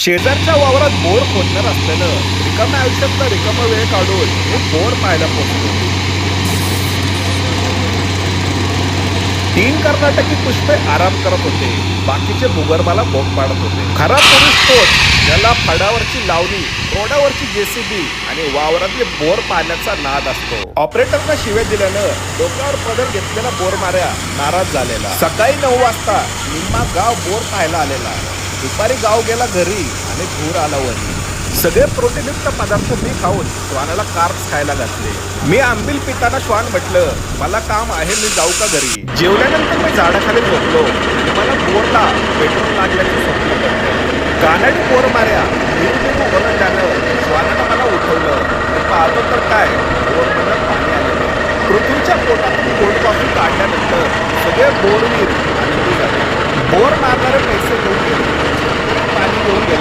शेजारच्या वावरात बोर खोदणार असल्यानं रिकाम्या आयुष्यातला रिकामा वेळ काढून मी बोर पाहायला पोहोचलो. 3 कर्नाटकी पुष्पे आराम करत होते. बाकीचे भूगर्भाला बोग पाडत होते. खरा पुरुष तोच ज्याला फडावरची लावणी, रोडावरची जेसीबी आणि वावरातले बोर पाहण्याचा नाद असतो. ऑपरेटरला शिव्या दिल्यानं डोक्यावर पदर घेतलेला बोरमाऱ्या नाराज झालेला. सकाळी 9 वाजता निम्मा गाव बोर पाहायला आलेला. दुपारी गाव गेला घरी आणि धूर आला वरी. सगळे प्रोटीनयुक्त पदार्थ मी खाऊन श्वानाला कार्ब्स खायला घातले. मी आंबील पिताना श्वान म्हटलं, मला काम आहे, मी जाऊ का घरी. जेवल्यानंतर मी झाडाखाली झोपलो. मला बोरला पेट्रोल लागल्याचे स्वप्न पडलं. कानडी बोर माऱ्या ओरडल्यानं श्वानानं मला उठवलं. मी पाहतो तर काय, बोरमध्ये पाणी आलेलं. पृथ्वीच्या पोटातून कोल्ड कॉफी काढल्यानंतर सगळे बोरवीर आनंदी झाले. बोर मारणारे पैसे घेऊन गेले, पाणी घेऊन गेले.